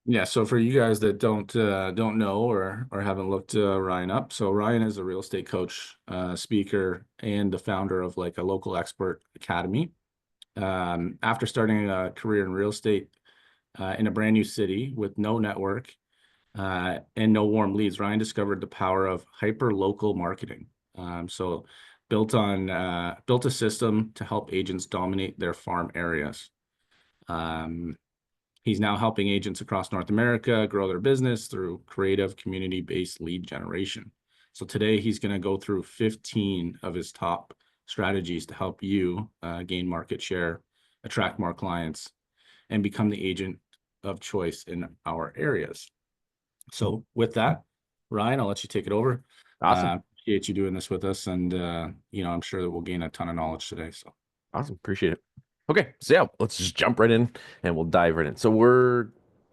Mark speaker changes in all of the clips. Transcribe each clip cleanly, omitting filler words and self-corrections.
Speaker 1: Yeah, so for you guys that don't know or haven't looked Ryan up, so Ryan is a real estate coach, speaker, and the founder of like a local expert academy. After starting a career in real estate in a brand new city with no network and no warm leads, Ryan discovered the power of hyper local marketing. So built a system to help agents dominate their farm areas. Um, He's now helping agents across North America grow their business through creative community-based lead generation. So today he's going to go through 15 of his top strategies to help you gain market share, attract more clients, and become the agent of choice in our areas. So with that, Ryan, I'll let you take it over.
Speaker 2: Awesome.
Speaker 1: Appreciate you doing this with us, and I'm sure that we'll gain a ton of knowledge today. So
Speaker 2: Awesome. Appreciate it. Okay, so yeah, let's just jump right in and we'll dive right in. So we're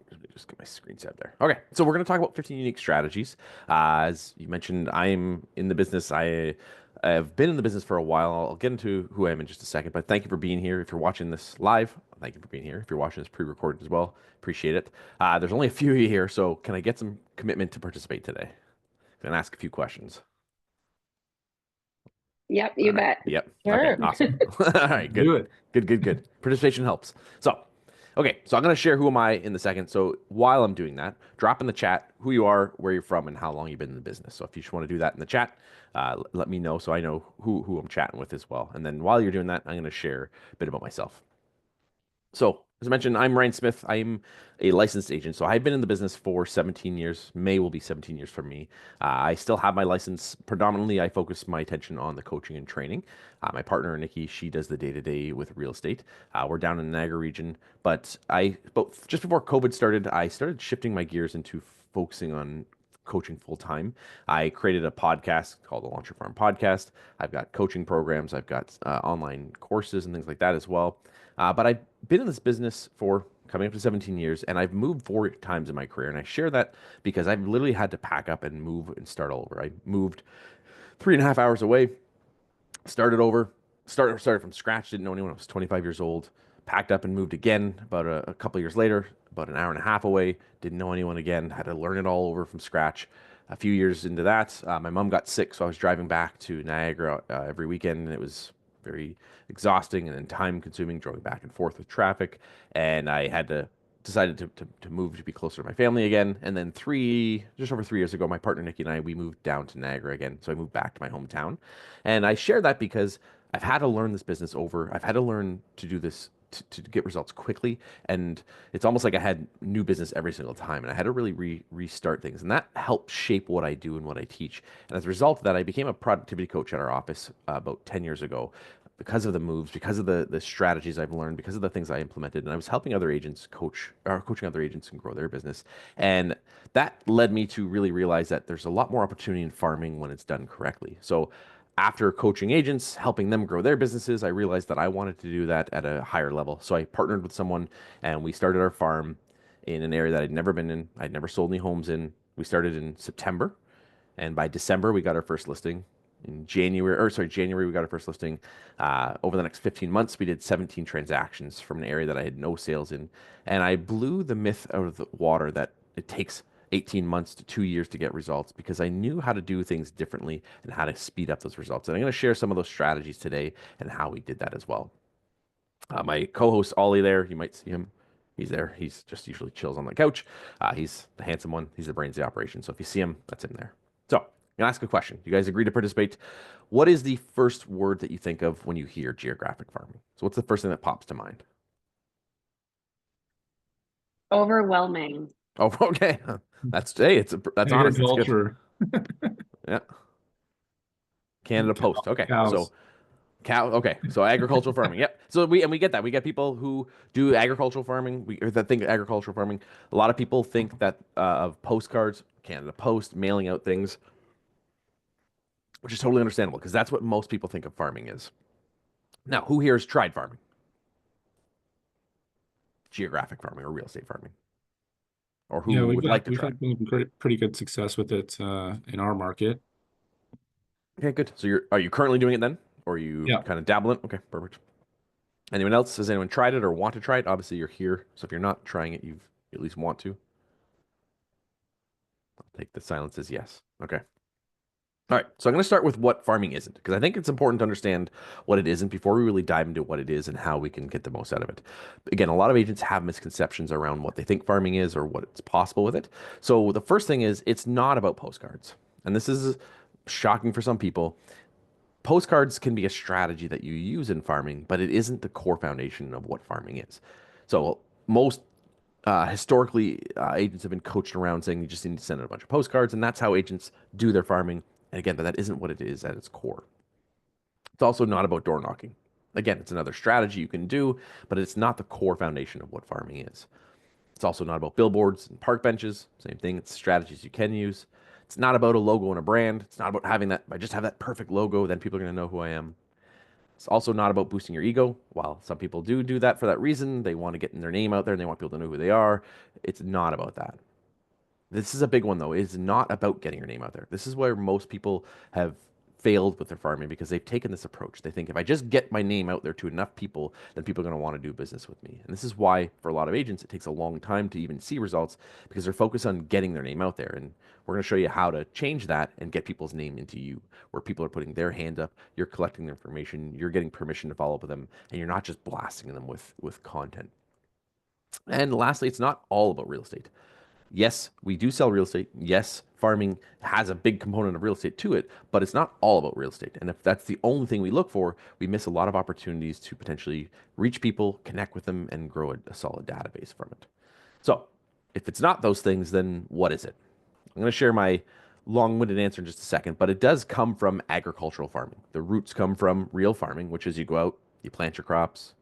Speaker 2: let me just get my screen set there. Okay, so we're going to talk about 15 unique strategies. As you mentioned, I'm in the business. I have been in the business for a while. I'll get into who I am in just a second, but thank you for being here. If you're watching this live, thank you for being here. If you're watching this pre-recorded as well, appreciate it. There's only a few of you here, so can I get some commitment to participate today? I'm going to ask a few questions.
Speaker 3: Yep,
Speaker 2: All
Speaker 3: you
Speaker 2: right.
Speaker 3: bet.
Speaker 2: Yep. Okay.
Speaker 3: Sure.
Speaker 2: Awesome. All right. Good.
Speaker 1: do it.
Speaker 2: Good. Good. Good. Participation helps. So, okay. So I'm going to share who am I in the second. So while I'm doing that, drop in the chat who you are, where you're from, and how long you've been in the business. So if you just want to do that in the chat, let me know so I know who I'm chatting with as well. And then while you're doing that, I'm going to share a bit about myself. So, as I mentioned, I'm Ryan Smith. I'm a licensed agent. So, I've been in the business for 17 years. May will be 17 years for me. I still have my license. Predominantly, I focus my attention on the coaching and training. My partner, Nikki, she does the day to day with real estate. We're down in the Niagara region. But just before COVID started, I started shifting my gears into focusing on coaching full time. I created a podcast called the Launch Your Farm Podcast. I've got coaching programs, I've got online courses and things like that as well. But I've been in this business for coming up to 17 years, and I've moved 4 times in my career. And I share that because I've literally had to pack up and move and start all over. I moved 3.5 hours away, started over, started from scratch, didn't know anyone. I was 25 years old, packed up and moved again about a couple of years later, about an hour and a half away, didn't know anyone again, had to learn it all over from scratch. A few years into that, my mom got sick, so I was driving back to Niagara every weekend, and it was very exhausting and then time consuming, driving back and forth with traffic. And I had to decided to move to be closer to my family again. And then just over 3 years ago, my partner Nikki and I, we moved down to Niagara again. So I moved back to my hometown. And I share that because I've had to learn this business over. I've had to learn to do this to get results quickly. And it's almost like I had new business every single time. And I had to really restart things. And that helped shape what I do and what I teach. And as a result of that, I became a productivity coach at our office about 10 years ago because of the moves, because of the strategies I've learned, because of the things I implemented, and I was helping other agents coaching other agents and grow their business. And that led me to really realize that there's a lot more opportunity in farming when it's done correctly. So after coaching agents, helping them grow their businesses, I realized that I wanted to do that at a higher level. So I partnered with someone and we started our farm in an area that I'd never been in. I'd never sold any homes in. We started in September, and by December we got our first listing. In January we got our first listing. Over the next 15 months, we did 17 transactions from an area that I had no sales in, and I blew the myth out of the water that it takes 18 months to 2 years to get results because I knew how to do things differently and how to speed up those results. And I'm going to share some of those strategies today and how we did that as well. My co-host Ollie there, you might see him. He's there. He's just usually chills on the couch. He's the handsome one. He's the brains of the operation. So if you see him, that's him there. So I'm gonna ask a question. You guys agree to participate? What is the first word that you think of when you hear geographic farming? So what's the first thing that pops to mind?
Speaker 3: Overwhelming.
Speaker 2: Oh, okay. That's honest. That's good.
Speaker 1: Agriculture,
Speaker 2: Yeah. Canada Post. Okay.
Speaker 1: cows.
Speaker 2: So cow. Okay, so agricultural farming. Yep. So we get that. We get people who do agricultural farming. Or that think agricultural farming. A lot of people think that of postcards, Canada Post, mailing out things, which is totally understandable because that's what most people think of farming is. Now, who here has tried farming? Geographic farming or real estate farming, or
Speaker 1: Yeah,
Speaker 2: who would like to
Speaker 1: we've
Speaker 2: try?
Speaker 1: had pretty good success with it in our market.
Speaker 2: Okay, good. So are you currently doing it then, or are you
Speaker 1: Yeah.
Speaker 2: kind of dabbling? Okay, perfect. Anyone else? Has anyone tried it or want to try it? Obviously, you're here, so if you're not trying it, you at least want to. I'll take the silence as yes. Okay. All right, so I'm going to start with what farming isn't, because I think it's important to understand what it isn't before we really dive into what it is and how we can get the most out of it. Again, a lot of agents have misconceptions around what they think farming is or what's possible with it. So the first thing is it's not about postcards. And this is shocking for some people. Postcards can be a strategy that you use in farming, but it isn't the core foundation of what farming is. So most historically, agents have been coached around saying you just need to send out a bunch of postcards, and that's how agents do their farming. And again, but that isn't what it is at its core. It's also not about door knocking. Again, it's another strategy you can do, but it's not the core foundation of what farming is. It's also not about billboards and park benches. Same thing. It's strategies you can use. It's not about a logo and a brand. It's not about having that. I just have that perfect logo, then people are going to know who I am. It's also not about boosting your ego. While some people do that for that reason, they want to get their name out there and they want people to know who they are. It's not about that. This is a big one, though. It's not about getting your name out there. This is where most people have failed with their farming because they've taken this approach. They think if I just get my name out there to enough people, then people are going to want to do business with me. And this is why, for a lot of agents, it takes a long time to even see results because they're focused on getting their name out there. And we're going to show you how to change that and get people's name into you, where people are putting their hand up, you're collecting their information, you're getting permission to follow up with them, and you're not just blasting them with content. And lastly, it's not all about real estate. Yes, we do sell real estate. Yes, farming has a big component of real estate to it, but it's not all about real estate. And if that's the only thing we look for, we miss a lot of opportunities to potentially reach people, connect with them, and grow a solid database from it. So, if it's not those things, then what is it? I'm going to share my long-winded answer in just a second, but it does come from agricultural farming. The roots come from real farming, which is you go out, you plant your crops,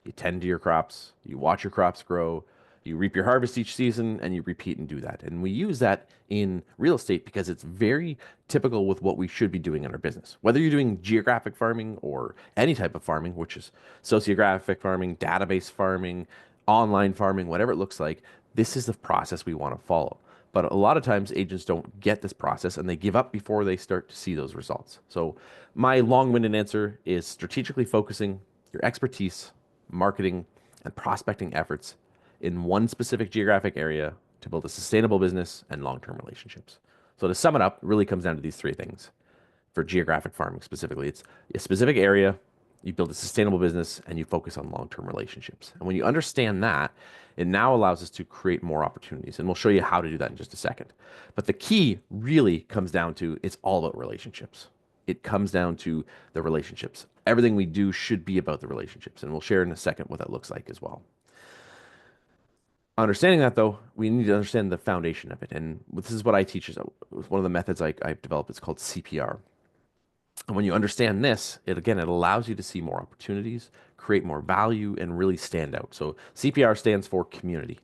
Speaker 2: you tend to your crops, you watch your crops grow, you reap your harvest each season, and you repeat and do that. And we use that in real estate because it's very typical with what we should be doing in our business. Whether you're doing geographic farming or any type of farming, which is sociographic farming, database farming, online farming, whatever it looks like, this is the process we want to follow. But a lot of times agents don't get this process and they give up before they start to see those results. So my long-winded answer is strategically focusing your expertise, marketing, and prospecting efforts in one specific geographic area to build a sustainable business and long-term relationships. So to sum it up, it really comes down to these three things. For geographic farming specifically, it's a specific area, you build a sustainable business, and you focus on long-term relationships. And when you understand that, it now allows us to create more opportunities. And we'll show you how to do that in just a second. But the key really comes down to it's all about relationships. It comes down to the relationships. Everything we do should be about the relationships. And we'll share in a second what that looks like as well. Understanding that, though, we need to understand the foundation of it. And this is what I teach. Is one of the methods I've developed. It's called CPR. And when you understand this, it allows you to see more opportunities, create more value, and really stand out. So CPR stands for community.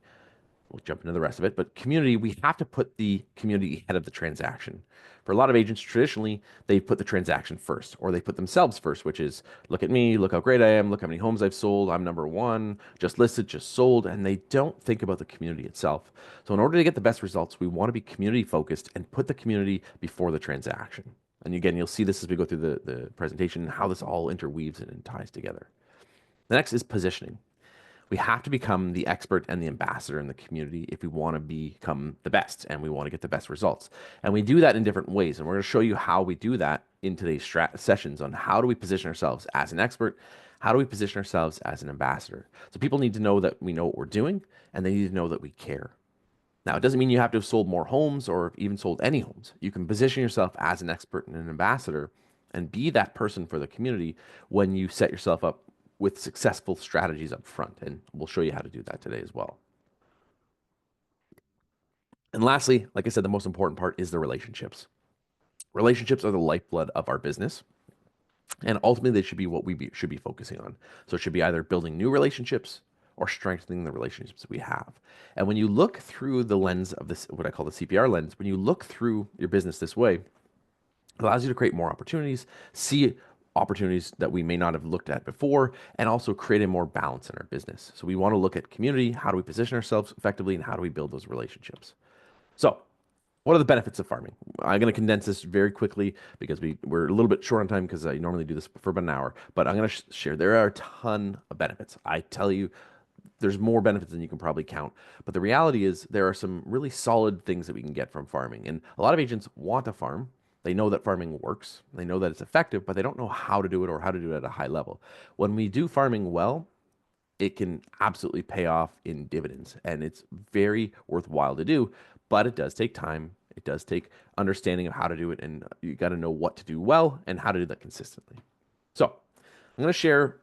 Speaker 2: We'll jump into the rest of it. But community, we have to put the community ahead of the transaction. For a lot of agents, traditionally, they put the transaction first, or they put themselves first, which is look at me, look how great I am, look how many homes I've sold, I'm number one, just listed, just sold, and they don't think about the community itself. So in order to get the best results, we want to be community focused and put the community before the transaction. And again, you'll see this as we go through the presentation, how this all interweaves and ties together. The next is positioning. We have to become the expert and the ambassador in the community if we want to become the best and we want to get the best results. And we do that in different ways. And we're going to show you how we do that in today's sessions on how do we position ourselves as an expert? How do we position ourselves as an ambassador? So people need to know that we know what we're doing and they need to know that we care. Now, it doesn't mean you have to have sold more homes or even sold any homes. You can position yourself as an expert and an ambassador and be that person for the community when you set yourself up with successful strategies up front. And we'll show you how to do that today as well. And lastly, like I said, the most important part is the relationships. Relationships are the lifeblood of our business. And ultimately, they should be what we should be focusing on. So it should be either building new relationships or strengthening the relationships that we have. And when you look through the lens of this, what I call the CPR lens, when you look through your business this way, it allows you to create more opportunities, see opportunities that we may not have looked at before, and also create a more balance in our business. So we want to look at community, how do we position ourselves effectively, and how do we build those relationships? So what are the benefits of farming? I'm going to condense this very quickly because we're a little bit short on time because I normally do this for about an hour, but I'm going to share. There are a ton of benefits. I tell you, there's more benefits than you can probably count. But the reality is there are some really solid things that we can get from farming. And a lot of agents want to farm. They know that farming works. They know that it's effective, but they don't know how to do it or how to do it at a high level. When we do farming well, it can absolutely pay off in dividends, and it's very worthwhile to do, but it does take time. It does take understanding of how to do it, and you got to know what to do well and how to do that consistently. So I'm going to share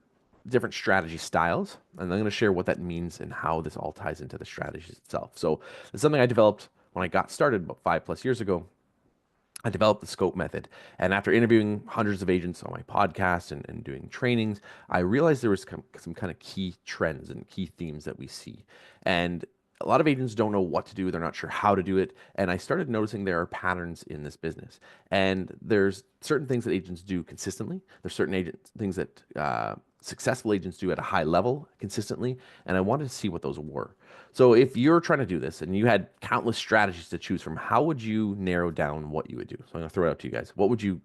Speaker 2: different strategy styles, and I'm going to share what that means and how this all ties into the strategy itself. So it's something I developed when I got started about 5+ years ago. I developed the scope method. And after interviewing hundreds of agents on my podcast and doing trainings, I realized there was some kind of key trends and key themes that we see. And a lot of agents don't know what to do. They're not sure how to do it. And I started noticing there are patterns in this business. And there's certain things that agents do consistently. There's certain things that successful agents do at a high level consistently. And I wanted to see what those were. So if you're trying to do this and you had countless strategies to choose from, how would you narrow down what you would do? So I'm going to throw it out to you guys.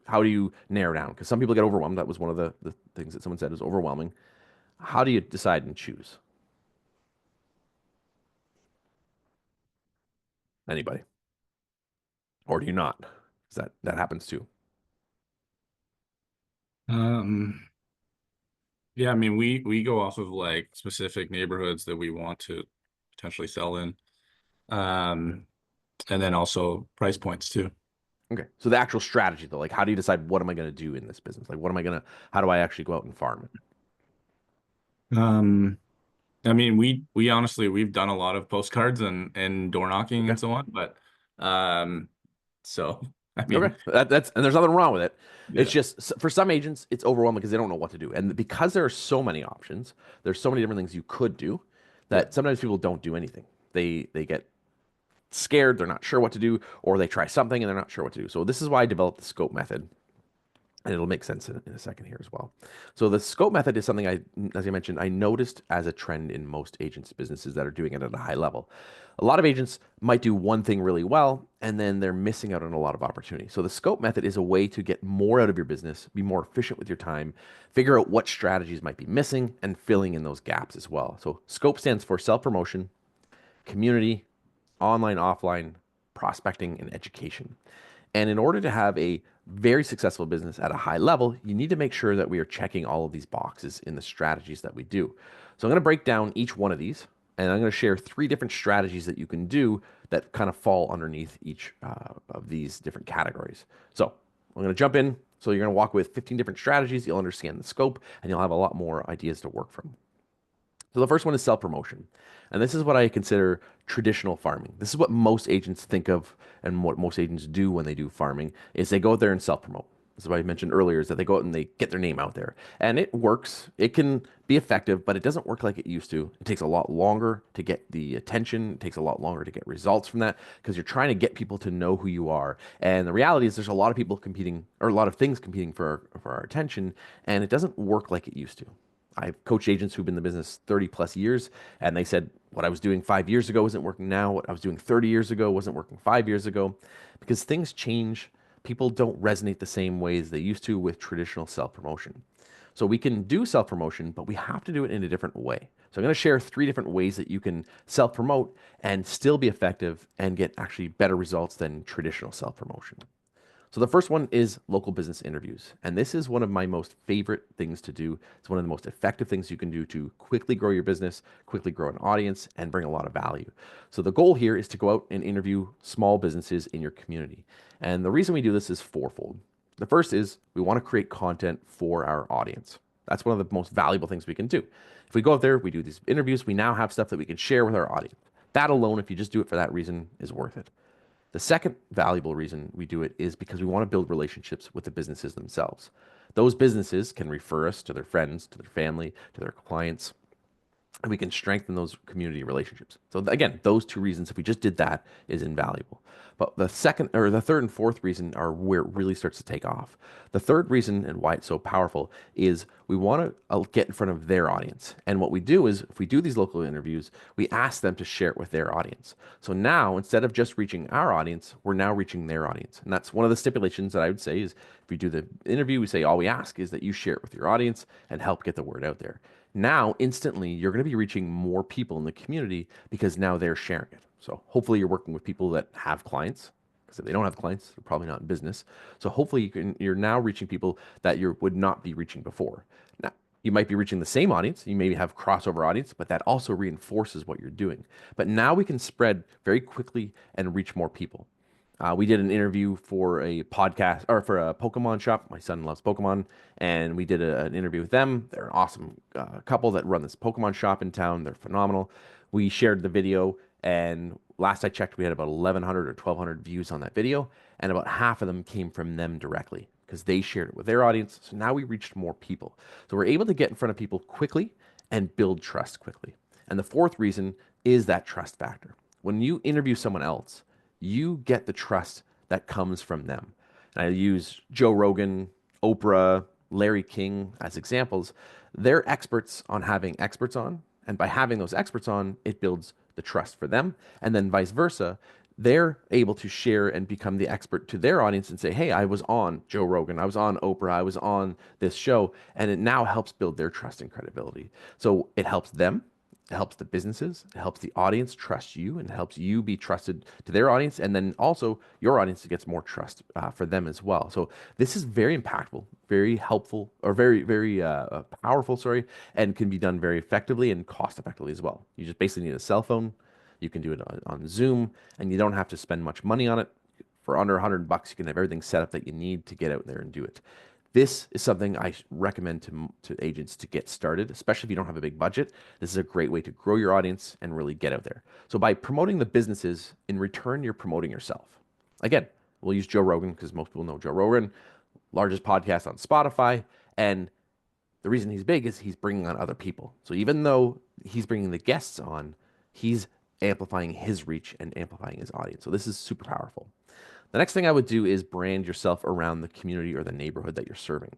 Speaker 2: How do you narrow down? Because some people get overwhelmed. That was one of the things that someone said is overwhelming. How do you decide and choose? Anybody? Or do you not? Because that happens too.
Speaker 1: Yeah, I mean, we go off of like specific neighborhoods that we want to potentially sell in. And then also price points too.
Speaker 2: Okay. So the actual strategy though, like how do you decide what am I going to do in this business? Like how do I actually go out and farm it?
Speaker 1: I mean, we honestly we've done a lot of postcards and door knocking and so on, but so I mean,
Speaker 2: okay, that's and there's nothing wrong with it.
Speaker 1: Yeah.
Speaker 2: It's just for some agents, it's overwhelming because they don't know what to do, and because there are so many options, there's so many different things you could do that sometimes people don't do anything. They get scared, they're not sure what to do, or they try something and they're not sure what to do. So this is why I developed the scope method. And it'll make sense in a second here as well. So the scope method is something as I mentioned, I noticed as a trend in most agents' businesses that are doing it at a high level. A lot of agents might do one thing really well, and then they're missing out on a lot of opportunity. So the scope method is a way to get more out of your business, be more efficient with your time, figure out what strategies might be missing, and filling in those gaps as well. So scope stands for self-promotion, community, online, offline, prospecting, and education. And in order to have a very successful business at a high level, you need to make sure that we are checking all of these boxes in the strategies that we do. So I'm going to break down each one of these, and I'm going to share 3 different strategies that you can do that kind of fall underneath each of these different categories. So I'm going to jump in. So you're going to walk with 15 different strategies. You'll understand the scope, and you'll have a lot more ideas to work from. So the first one is self-promotion. And this is what I consider traditional farming. This is what most agents think of and what most agents do when they do farming is they go out there and self-promote. This is what I mentioned earlier is that they go out and they get their name out there. And it works. It can be effective, but it doesn't work like it used to. It takes a lot longer to get the attention. It takes a lot longer to get results from that because you're trying to get people to know who you are. And the reality is there's a lot of people competing or a lot of things competing for our attention, and it doesn't work like it used to. I've coached agents who've been in the business 30+ years, and they said what I was doing 5 years ago isn't working now. What I was doing 30 years ago wasn't working 5 years ago because things change. People don't resonate the same ways they used to with traditional self-promotion. So we can do self-promotion, but we have to do it in a different way. So I'm going to share 3 different ways that you can self-promote and still be effective and get actually better results than traditional self-promotion. So the first one is local business interviews. And this is one of my most favorite things to do. It's one of the most effective things you can do to quickly grow your business, quickly grow an audience, and bring a lot of value. So the goal here is to go out and interview small businesses in your community. And the reason we do this is fourfold. The first is we want to create content for our audience. That's one of the most valuable things we can do. If we go out there, we do these interviews, we now have stuff that we can share with our audience. That alone, if you just do it for that reason, is worth it. The second valuable reason we do it is because we want to build relationships with the businesses themselves. Those businesses can refer us to their friends, to their family, to their clients, and we can strengthen those community relationships. So again, those 2 reasons, if we just did that, is invaluable. But the third and fourth reason are where it really starts to take off. The third reason and why it's so powerful is we want to get in front of their audience. And what we do is if we do these local interviews, we ask them to share it with their audience. So now instead of just reaching our audience, we're now reaching their audience. And that's one of the stipulations that I would say is if we do the interview, we say all we ask is that you share it with your audience and help get the word out there. Now, instantly, you're going to be reaching more people in the community because now they're sharing it. So hopefully you're working with people that have clients, because if they don't have clients, they're probably not in business. So hopefully you're now reaching people that you would not be reaching before. Now, you might be reaching the same audience. You maybe have crossover audience, but that also reinforces what you're doing. But now we can spread very quickly and reach more people. We did an interview for a podcast or for a Pokemon shop. My son loves Pokemon, and we did an interview with them. They're an awesome couple that run this Pokemon shop in town. They're phenomenal. We shared the video, and last I checked, we had about 1,100 or 1,200 views on that video, and about half of them came from them directly because they shared it with their audience. So now we reached more people. So we're able to get in front of people quickly and build trust quickly. And the fourth reason is that trust factor. When you interview someone else, you get the trust that comes from them. And I use Joe Rogan, Oprah, Larry King as examples. They're experts on having experts on. And by having those experts on, it builds the trust for them. And then vice versa, they're able to share and become the expert to their audience and say, hey, I was on Joe Rogan, I was on Oprah, I was on this show. And it now helps build their trust and credibility. So it helps them. It helps the businesses, it helps the audience trust you, and it helps you be trusted to their audience. And then also your audience gets more trust for them as well. So this is very impactful, very helpful, or very powerful, sorry, and can be done very effectively and cost effectively as well. You just basically need a cell phone. You can do it on Zoom, and you don't have to spend much money on it. For under $100, you can have everything set up that you need to get out there and do it. This is something I recommend to agents to get started, especially if you don't have a big budget. This is a great way to grow your audience and really get out there. So by promoting the businesses, in return, you're promoting yourself. Again, we'll use Joe Rogan because most people know Joe Rogan, largest podcast on Spotify. And the reason he's big is he's bringing on other people. So even though he's bringing the guests on, he's amplifying his reach and amplifying his audience. So this is super powerful. The next thing I would do is brand yourself around the community or the neighborhood that you're serving.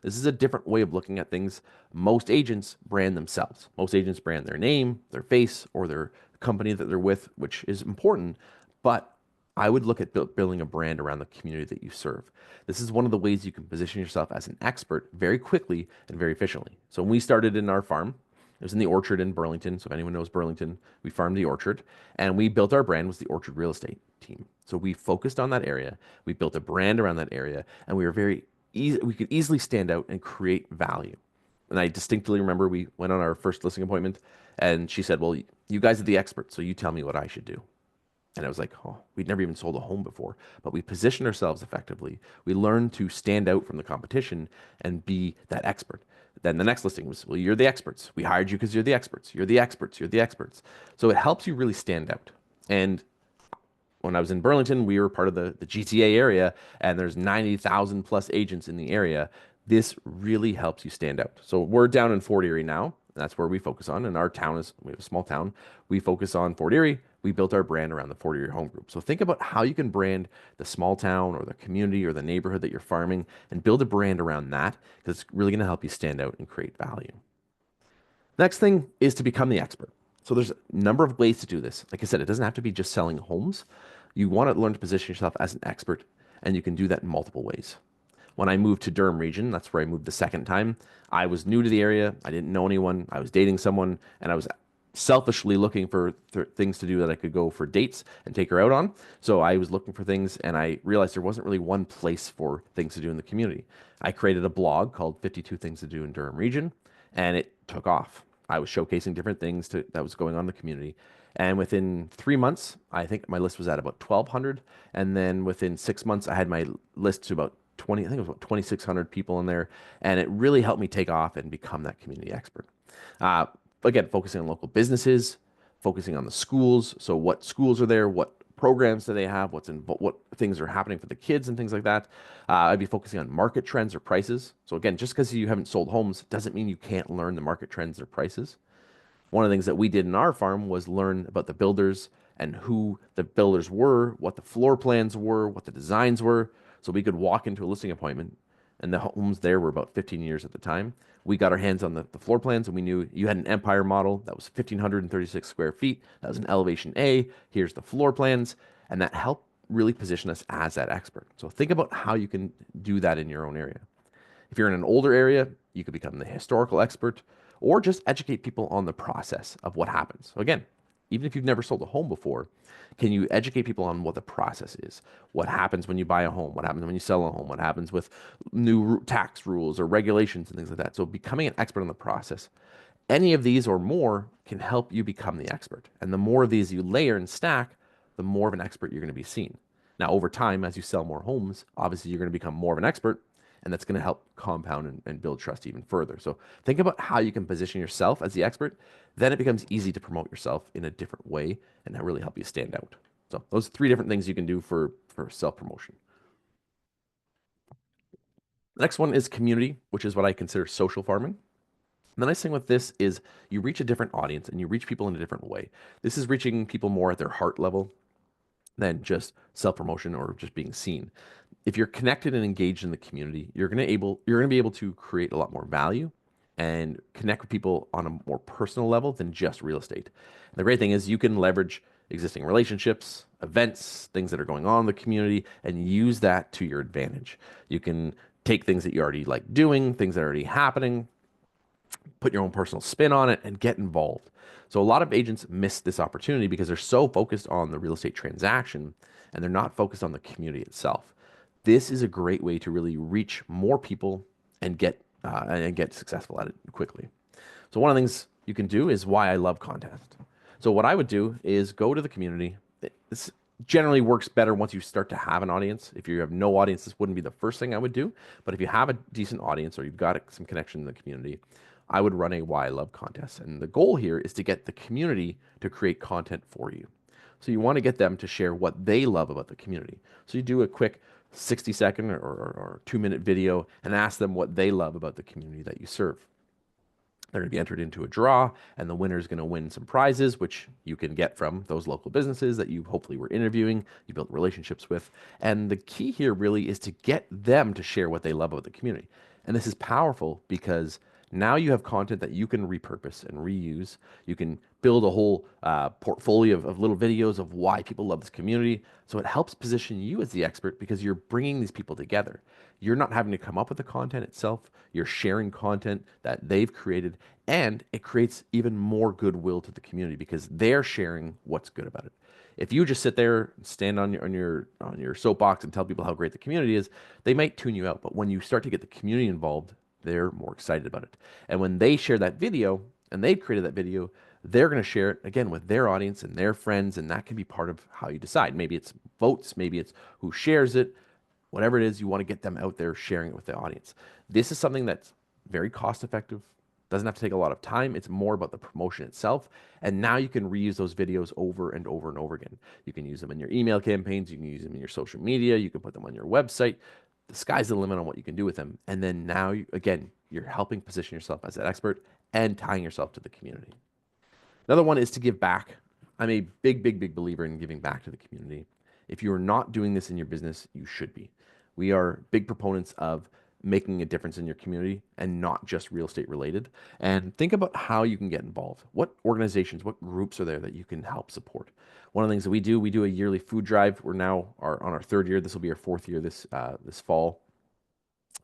Speaker 2: This is a different way of looking at things. Most agents brand themselves. Most agents brand their name, their face, or their company that they're with, which is important. But I would look at building a brand around the community that you serve. This is one of the ways you can position yourself as an expert very quickly and very efficiently. So when we started in our farm, it was in the orchard in Burlington. So if anyone knows Burlington, we farmed the orchard, and we built our brand was the Orchard Real Estate team. So we focused on that area. We built a brand around that area, and we were very easy. We could easily stand out and create value. And I distinctly remember we went on our first listing appointment, and she said, "Well, you guys are the experts, so you tell me what I should do." And I was like, oh, we'd never even sold a home before, but we positioned ourselves effectively. We learned to stand out from the competition and be that expert. Then the next listing was, well, you're the experts. We hired you because you're the experts. You're the experts. You're the experts. So it helps you really stand out. And when I was in Burlington, we were part of the GTA area, and there's 90,000 plus agents in the area. This really helps you stand out. So we're down in Fort Erie now. That's where we focus on. And our town is, we have a small town. We focus on Fort Erie. We built our brand around the Fort Erie Home Group. So think about how you can brand the small town or the community or the neighborhood that you're farming and build a brand around that, because it's really going to help you stand out and create value. Next thing is to become the expert. So there's a number of ways to do this. Like I said, it doesn't have to be just selling homes. You want to learn to position yourself as an expert, and you can do that in multiple ways. When I moved to Durham region, that's where I moved the second time. I was new to the area. I didn't know anyone. I was dating someone, and I was selfishly looking for things to do that I could go for dates and take her out on. So I was looking for things, and I realized there wasn't really one place for things to do in the community. I created a blog called 52 Things to Do in Durham Region, and it took off. I was showcasing different things that was going on in the community. And within 3 months, I think my list was at about 1,200. And then within 6 months, I had my list to about 20, I think it was about 2,600 people in there. And it really helped me take off and become that community expert. Again, focusing on local businesses, focusing on the schools. So what schools are there? What programs do they have? What things are happening for the kids and things like that. I'd be focusing on market trends or prices. So again, just because you haven't sold homes doesn't mean you can't learn the market trends or prices. One of the things that we did in our farm was learn about the builders and who the builders were, what the floor plans were, what the designs were. So we could walk into a listing appointment, and the homes there were about 15 years at the time. We got our hands on the floor plans, and we knew you had an Empire model that was 1,536 square feet. That was an elevation A. Here's the floor plans. And that helped really position us as that expert. So think about how you can do that in your own area. If you're in an older area, you could become the historical expert, or just educate people on the process of what happens. So again, even if you've never sold a home before, can you educate people on what the process is? What happens when you buy a home? What happens when you sell a home? What happens with new tax rules or regulations and things like that? So becoming an expert on the process. Any of these or more can help you become the expert. And the more of these you layer and stack, the more of an expert you're going to be seen. Now, over time, as you sell more homes, obviously you're going to become more of an expert, and that's going to help compound and build trust even further. So think about how you can position yourself as the expert. Then it becomes easy to promote yourself in a different way and that really help you stand out. So those are 3 different things you can do for self-promotion. The next one is community, which is what I consider social farming. The nice thing with this is you reach a different audience and you reach people in a different way. This is reaching people more at their heart level than just self-promotion or just being seen. If you're connected and engaged in the community, you're going to be able to create a lot more value and connect with people on a more personal level than just real estate. And the great thing is you can leverage existing relationships, events, things that are going on in the community, and use that to your advantage. You can take things that you already like doing, things that are already happening, put your own personal spin on it, and get involved. So a lot of agents miss this opportunity because they're so focused on the real estate transaction and they're not focused on the community itself. This is a great way to really reach more people and get successful at it quickly. So one of the things you can do is why I love contest. So what I would do is go to the community. This generally works better once you start to have an audience. If you have no audience, this wouldn't be the first thing I would do. But if you have a decent audience or you've got some connection in the community, I would run a why I love contest. And the goal here is to get the community to create content for you. So you want to get them to share what they love about the community. So you do a quick 60-second or 2-minute video and ask them what they love about the community that you serve. They're going to be entered into a draw, and the winner is going to win some prizes, which you can get from those local businesses that you hopefully were interviewing, you built relationships with. And the key here really is to get them to share what they love about the community. And this is powerful because now you have content that you can repurpose and reuse. You can build a whole portfolio of little videos of why people love this community. So it helps position you as the expert because you're bringing these people together. You're not having to come up with the content itself. You're sharing content that they've created, and it creates even more goodwill to the community because they're sharing what's good about it. If you just sit there, stand on your soapbox and tell people how great the community is, they might tune you out. But when you start to get the community involved, they're more excited about it. And when they share that video and they've created that video, they're going to share it again with their audience and their friends, and that can be part of how you decide. Maybe it's votes, maybe it's who shares it. Whatever it is, you want to get them out there sharing it with the audience. This is something that's very cost effective, doesn't have to take a lot of time. It's more about the promotion itself. And now you can reuse those videos over and over and over again. You can use them in your email campaigns, you can use them in your social media, you can put them on your website. The sky's the limit on what you can do with them. And then now, again, you're helping position yourself as an expert and tying yourself to the community. Another one is to give back. I'm a big, big, big believer in giving back to the community. If you are not doing this in your business, you should be. We are big proponents of making a difference in your community and not just real estate related. And think about how you can get involved. What organizations, what groups are there that you can help support? One of the things that we do a yearly food drive. We're now on our 3rd year. This will be our 4th year this fall.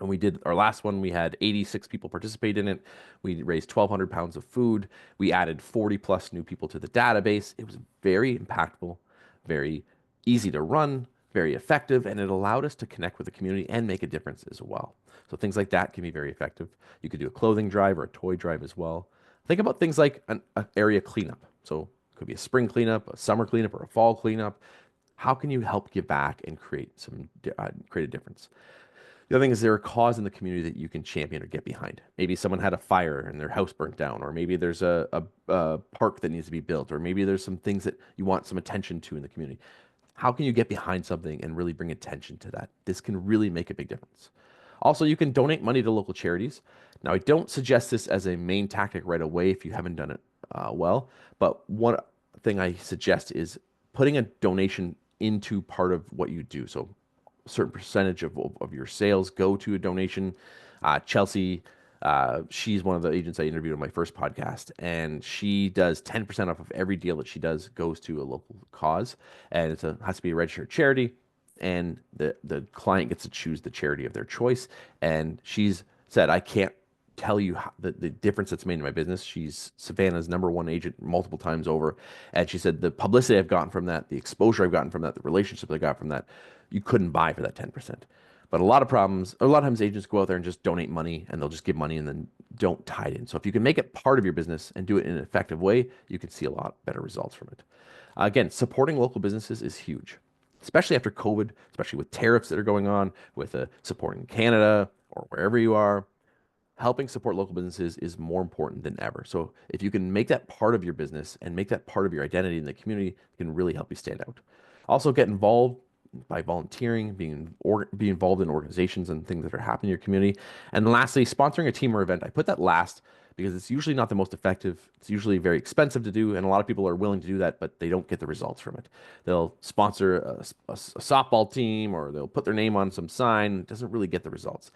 Speaker 2: And we did our last one, we had 86 people participate in it. We raised 1,200 pounds of food. We added 40 plus new people to the database. It was very impactful, very easy to run, very effective, and it allowed us to connect with the community and make a difference as well. So things like that can be very effective. You could do a clothing drive or a toy drive as well. Think about things like an area cleanup. So it could be a spring cleanup, a summer cleanup, or a fall cleanup. How can you help give back and create a difference? The other thing is there a cause in the community that you can champion or get behind. Maybe someone had a fire and their house burnt down, or maybe there's a park that needs to be built, or maybe there's some things that you want some attention to in the community. How can you get behind something and really bring attention to that? This can really make a big difference. Also, you can donate money to local charities. Now, I don't suggest this as a main tactic right away if you haven't done it well, but one thing I suggest is putting a donation into part of what you do. So a certain percentage of your sales go to a donation. Chelsea, she's one of the agents I interviewed on my first podcast, and she does 10% off of every deal that she does goes to a local cause, and it has to be a registered charity, and the client gets to choose the charity of their choice. And she's said, I can't tell you the difference that's made in my business. She's Savannah's #1 agent multiple times over. And she said the publicity I've gotten from that, the exposure I've gotten from that, the relationship I got from that, you couldn't buy for that 10%. But a lot of times agents go out there and just donate money and they'll just give money and then don't tie it in. So if you can make it part of your business and do it in an effective way, you can see a lot better results from it. Again, supporting local businesses is huge, especially after COVID, especially with tariffs that are going on, with supporting Canada or wherever you are. Helping support local businesses is more important than ever. So if you can make that part of your business and make that part of your identity in the community, it can really help you stand out. Also, get involved by volunteering, be involved in organizations and things that are happening in your community. And lastly, sponsoring a team or event. I put that last because it's usually not the most effective. It's usually very expensive to do, and a lot of people are willing to do that, but they don't get the results from it. They'll sponsor a softball team or they'll put their name on some sign. It doesn't really get the results.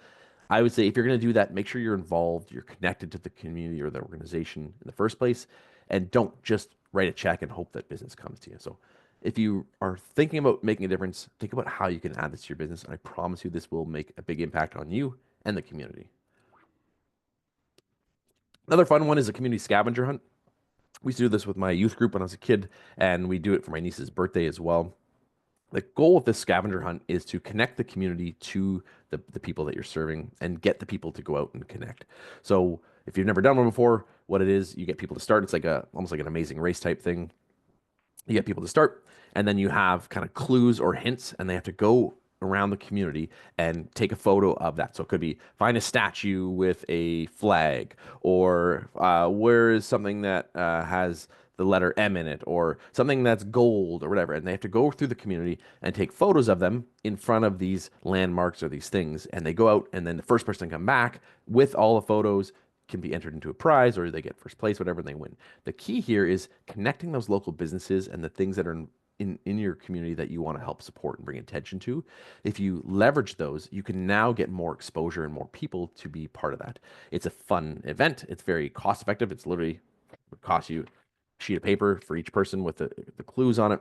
Speaker 2: I would say if you're going to do that, make sure you're involved, you're connected to the community or the organization in the first place, and don't just write a check and hope that business comes to you. So if you are thinking about making a difference, think about how you can add this to your business. And I promise you this will make a big impact on you and the community. Another fun one is a community scavenger hunt. We used to do this with my youth group when I was a kid, and we do it for my niece's birthday as well. The goal of this scavenger hunt is to connect the community to the people that you're serving and get the people to go out and connect. So if you've never done one before, what it is, you get people to start. It's like almost like an Amazing Race type thing. You get people to start, and then you have kind of clues or hints, and they have to go around the community and take a photo of that. So it could be find a statue with a flag, or where is something that has the letter M in it, or something that's gold or whatever. And they have to go through the community and take photos of them in front of these landmarks or these things. And they go out, and then the first person to come back with all the photos can be entered into a prize, or they get first place, whatever, and they win. The key here is connecting those local businesses and the things that are in your community that you want to help support and bring attention to. If you leverage those, you can now get more exposure and more people to be part of that. It's a fun event. It's very cost effective. It's literally would cost you a sheet of paper for each person with the clues on it.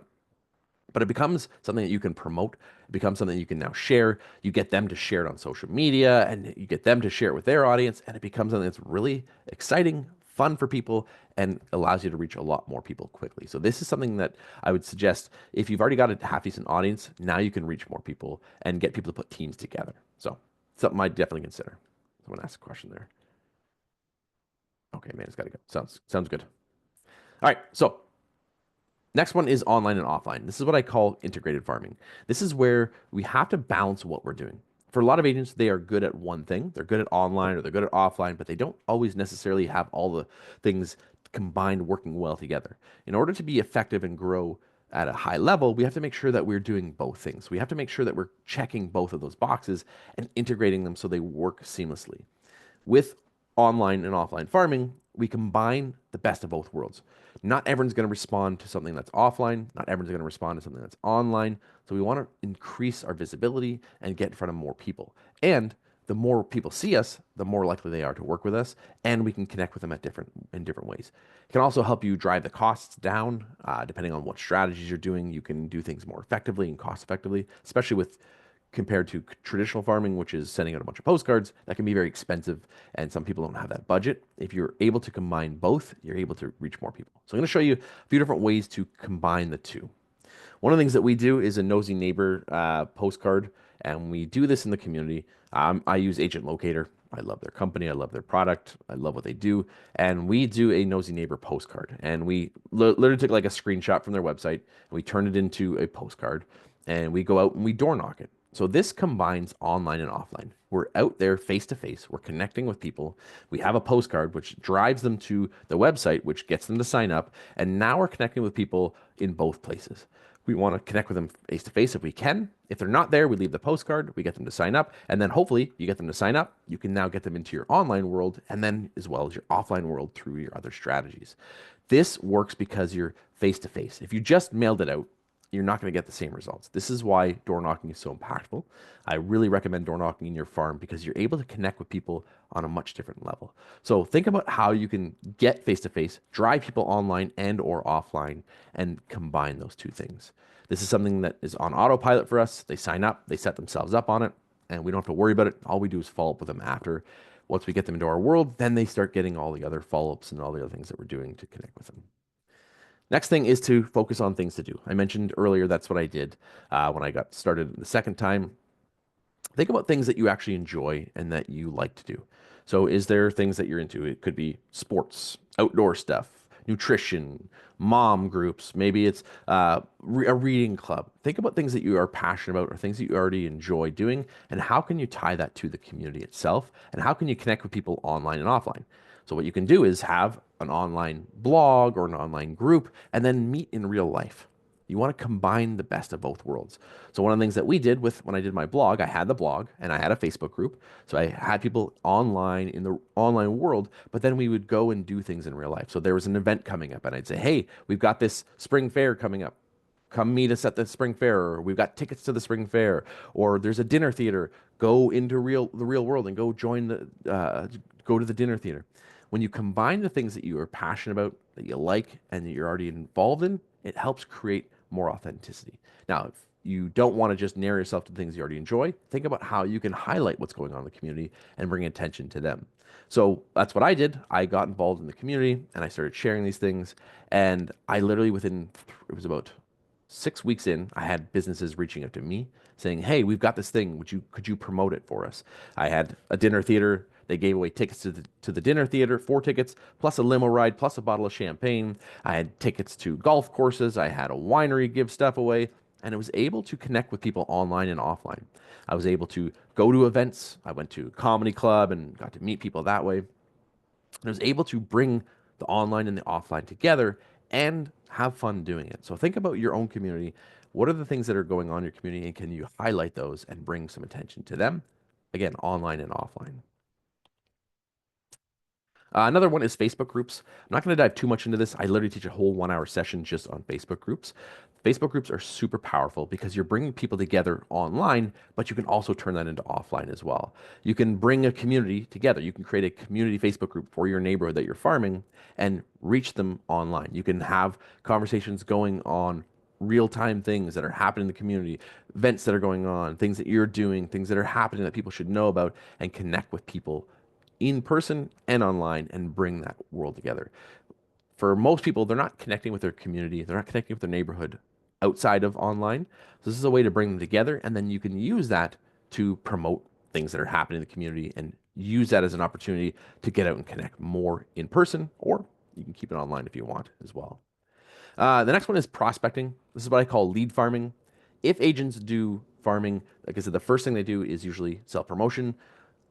Speaker 2: But it becomes something that you can promote. It becomes something you can now share. You get them to share it on social media, and you get them to share it with their audience. And it becomes something that's really exciting, fun for people, and allows you to reach a lot more people quickly. So this is something that I would suggest if you've already got a half decent audience, now you can reach more people and get people to put teams together. So something I'd definitely consider. Someone asked a question there. Okay, man, it's got to go. Sounds good. All right, so next one is online and offline. This is what I call integrated farming. This is where we have to balance what we're doing. For a lot of agents, they are good at one thing. They're good at online or they're good at offline, but they don't always necessarily have all the things combined working well together. In order to be effective and grow at a high level, we have to make sure that we're doing both things. We have to make sure that we're checking both of those boxes and integrating them so they work seamlessly. With online and offline farming, we combine the best of both worlds. Not everyone's going to respond to something that's offline. Not everyone's going to respond to something that's online. So we want to increase our visibility and get in front of more people. And the more people see us, the more likely they are to work with us, and we can connect with them in different ways. It can also help you drive the costs down, depending on what strategies you're doing. You can do things more effectively and cost effectively, especially with compared to traditional farming, which is sending out a bunch of postcards. That can be very expensive, and some people don't have that budget. If you're able to combine both, you're able to reach more people. So I'm going to show you a few different ways to combine the two. One of the things that we do is a nosy neighbor postcard, and we do this in the community. I use Agent Locator. I love their company. I love their product. I love what they do. And we do a nosy neighbor postcard. And we literally took like a screenshot from their website, and we turned it into a postcard, and we go out and we door knock it. So this combines online and offline. We're out there face to face. We're connecting with people. We have a postcard, which drives them to the website, which gets them to sign up. And now we're connecting with people in both places. We want to connect with them face to face if we can. If they're not there, we leave the postcard. We get them to sign up. And then hopefully you get them to sign up. You can now get them into your online world and then as well as your offline world through your other strategies. This works because you're face to face. If you just mailed it out, you're not going to get the same results. This is why door knocking is so impactful. I really recommend door knocking in your farm because you're able to connect with people on a much different level. So think about how you can get face-to-face, drive people online and or offline, and combine those two things. This is something that is on autopilot for us. They sign up, they set themselves up on it, and we don't have to worry about it. All we do is follow up with them after. Once we get them into our world, then they start getting all the other follow-ups and all the other things that we're doing to connect with them. Next thing is to focus on things to do. I mentioned earlier that's what I did when I got started the second time. Think about things that you actually enjoy and that you like to do. So, is there things that you're into? It could be sports, outdoor stuff, nutrition, mom groups. Maybe it's a reading club. Think about things that you are passionate about or things that you already enjoy doing, and how can you tie that to the community itself? And how can you connect with people online and offline? So, what you can do is have an online blog or an online group and then meet in real life. You want to combine the best of both worlds. So one of the things that we did with when I did my blog, I had the blog and I had a Facebook group. So I had people online in the online world, but then we would go and do things in real life. So there was an event coming up and I'd say, "Hey, we've got this spring fair coming up. Come meet us at the spring fair," or "We've got tickets to the spring fair," or "There's a dinner theater. Go into the real world and go join go to the dinner theater." When you combine the things that you are passionate about, that you like, and that you're already involved in, it helps create more authenticity. Now, if you don't want to just narrow yourself to things you already enjoy, think about how you can highlight what's going on in the community and bring attention to them. So that's what I did. I got involved in the community and I started sharing these things. And I literally, it was about 6 weeks in, I had businesses reaching out to me saying, "Hey, we've got this thing. Could you promote it for us?" I had a dinner theater. They gave away tickets to the dinner theater, 4 tickets, plus a limo ride, plus a bottle of champagne. I had tickets to golf courses. I had a winery give stuff away, and I was able to connect with people online and offline. I was able to go to events. I went to a comedy club and got to meet people that way. I was able to bring the online and the offline together and have fun doing it. So think about your own community. What are the things that are going on in your community, and can you highlight those and bring some attention to them? Again, online and offline. Another one is Facebook groups. I'm not going to dive too much into this. I literally teach a whole 1 hour session just on Facebook groups. Facebook groups are super powerful because you're bringing people together online, but you can also turn that into offline as well. You can bring a community together. You can create a community Facebook group for your neighborhood that you're farming and reach them online. You can have conversations going on, real time things that are happening in the community, events that are going on, things that you're doing, things that are happening that people should know about, and connect with people in person and online and bring that world together. For most people, they're not connecting with their community, they're not connecting with their neighborhood outside of online. So this is a way to bring them together, and then you can use that to promote things that are happening in the community and use that as an opportunity to get out and connect more in person, or you can keep it online if you want as well. The next one is prospecting. This is what I call lead farming. If agents do farming, like I said, the first thing they do is usually self promotion.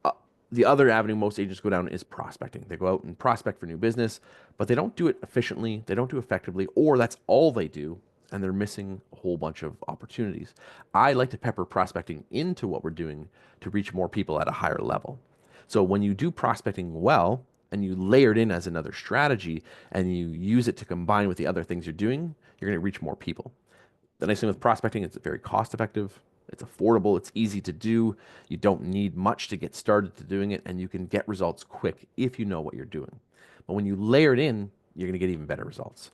Speaker 2: uh, the other avenue most agents go down is prospecting. They go out and prospect for new business, but they don't do it efficiently, they don't do it effectively, or that's all they do, and they're missing a whole bunch of opportunities. I like to pepper prospecting into what we're doing to reach more people at a higher level. So when you do prospecting well and you layer it in as another strategy and you use it to combine with the other things you're doing, you're going to reach more people. The nice thing with prospecting is it's very cost effective, it's affordable, it's easy to do. You don't need much to get started to doing it, and you can get results quick if you know what you're doing. But when you layer it in, you're going to get even better results.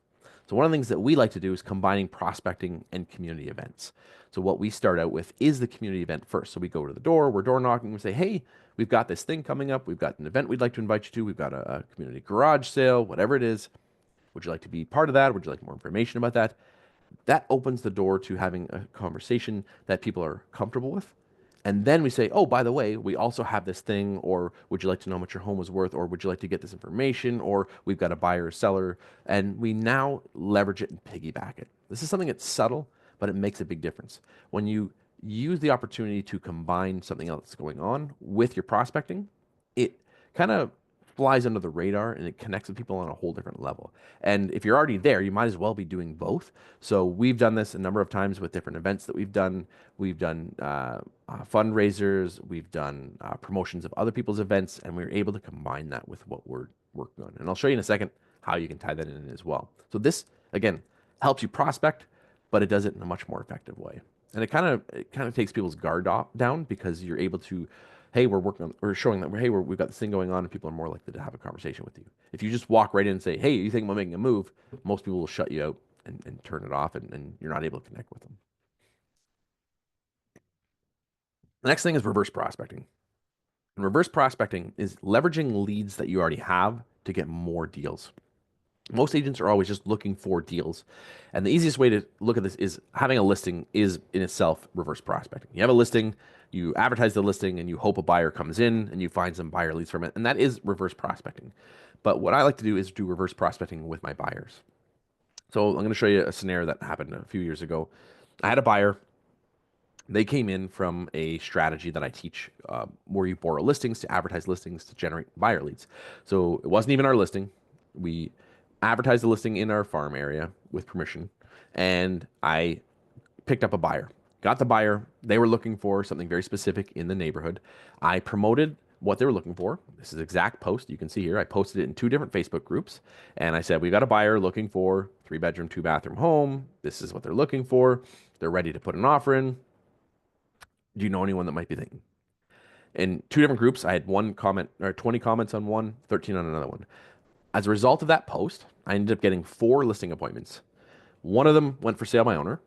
Speaker 2: So one of the things that we like to do is combining prospecting and community events. So what we start out with is the community event first. So we go to the door, we're door knocking, we say, "Hey, we've got this thing coming up. We've got an event we'd like to invite you to. We've got a community garage sale, whatever it is. Would you like to be part of that? Would you like more information about that?" That opens the door to having a conversation that people are comfortable with. And then we say, "Oh, by the way, we also have this thing," or "Would you like to know how much your home is worth?" or "Would you like to get this information?" or "We've got a buyer or seller." And we now leverage it and piggyback it. This is something that's subtle, but it makes a big difference. When you use the opportunity to combine something else that's going on with your prospecting, it kind of flies under the radar and it connects with people on a whole different level. And if you're already there, you might as well be doing both. So we've done this a number of times with different events that we've done. We've done fundraisers, we've done promotions of other people's events, and we are able to combine that with what we're working on. And I'll show you in a second how you can tie that in as well. So this, again, helps you prospect, but it does it in a much more effective way. And it kind of takes people's guard down because you're able to, "Hey, we're working on, we're showing that, hey, we've got this thing going on," and people are more likely to have a conversation with you. If you just walk right in and say, "Hey, you think about making a move?" most people will shut you out and turn it off, and you're not able to connect with them. The next thing is reverse prospecting. And reverse prospecting is leveraging leads that you already have to get more deals. Most agents are always just looking for deals. And the easiest way to look at this is having a listing is in itself reverse prospecting. You have a listing, you advertise the listing, and you hope a buyer comes in and you find some buyer leads from it. And that is reverse prospecting. But what I like to do is do reverse prospecting with my buyers. So I'm going to show you a scenario that happened a few years ago. I had a buyer. They came in from a strategy that I teach where you borrow listings to advertise listings to generate buyer leads. So it wasn't even our listing. We advertised the listing in our farm area with permission, and I picked up a buyer. Got the buyer. They were looking for something very specific in the neighborhood. I promoted what they were looking for. This is exact post you can see here. I posted it in 2 different Facebook groups, and I said, "We got a buyer looking for 3-bedroom, 2-bathroom home. This is what they're looking for. They're ready to put an offer in. Do you know anyone that might be thinking?" In 2 different groups, I had 1 comment or 20 comments on one, 13 on another one. As a result of that post, I ended up getting 4 listing appointments. One of them went for sale by owner,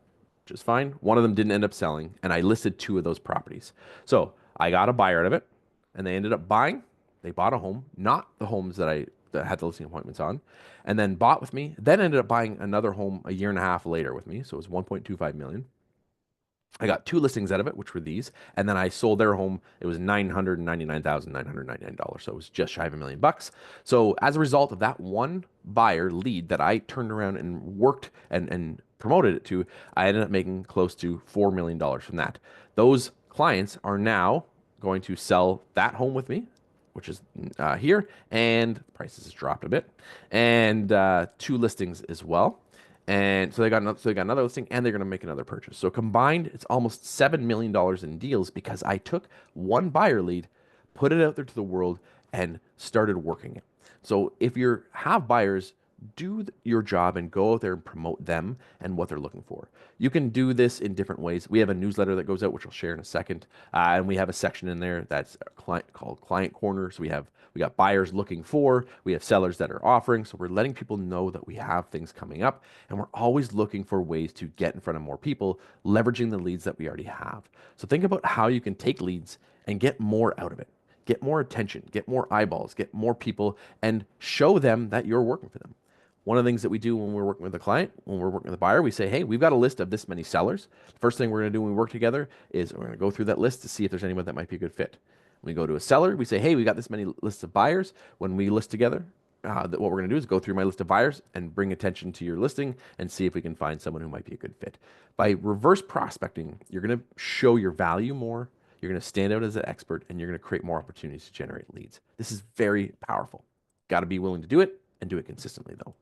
Speaker 2: which is fine. One of them didn't end up selling, and I listed 2 of those properties. So I got a buyer out of it, and they ended up buying. They bought a home, not the homes that had the listing appointments on, and then bought with me. Then ended up buying another home a year and a half later with me. So it was 1.25 million. I got 2 listings out of it, which were these, and then I sold their home. It was $999,999, so it was just shy of $1 million. So as a result of that one buyer lead that I turned around and worked and promoted it to, I ended up making close to $4 million from that. Those clients are now going to sell that home with me, which is here, and prices has dropped a bit, and 2 listings as well. And so they got another listing, and they're going to make another purchase. So combined, it's almost $7 million in deals because I took one buyer lead, put it out there to the world, and started working it. So if you have buyers, do your job and go out there and promote them and what they're looking for. You can do this in different ways. We have a newsletter that goes out, which I'll share in a second, and we have a section in there that's called Client Corner. So we got buyers looking for, we have sellers that are offering. So we're letting people know that we have things coming up, and we're always looking for ways to get in front of more people, leveraging the leads that we already have. So think about how you can take leads and get more out of it. Get more attention, get more eyeballs, get more people, and show them that you're working for them. One of the things that we do when we're working with a client, when we're working with a buyer, we say, "Hey, we've got a list of this many sellers. The first thing we're going to do when we work together is we're going to go through that list to see if there's anyone that might be a good fit." When we go to a seller, we say, "Hey, we got this many lists of buyers." When we list together, what we're going to do is go through my list of buyers and bring attention to your listing and see if we can find someone who might be a good fit. By reverse prospecting, you're going to show your value more. You're going to stand out as an expert, and you're going to create more opportunities to generate leads. This is very powerful. Got to be willing to do it and do it consistently, though.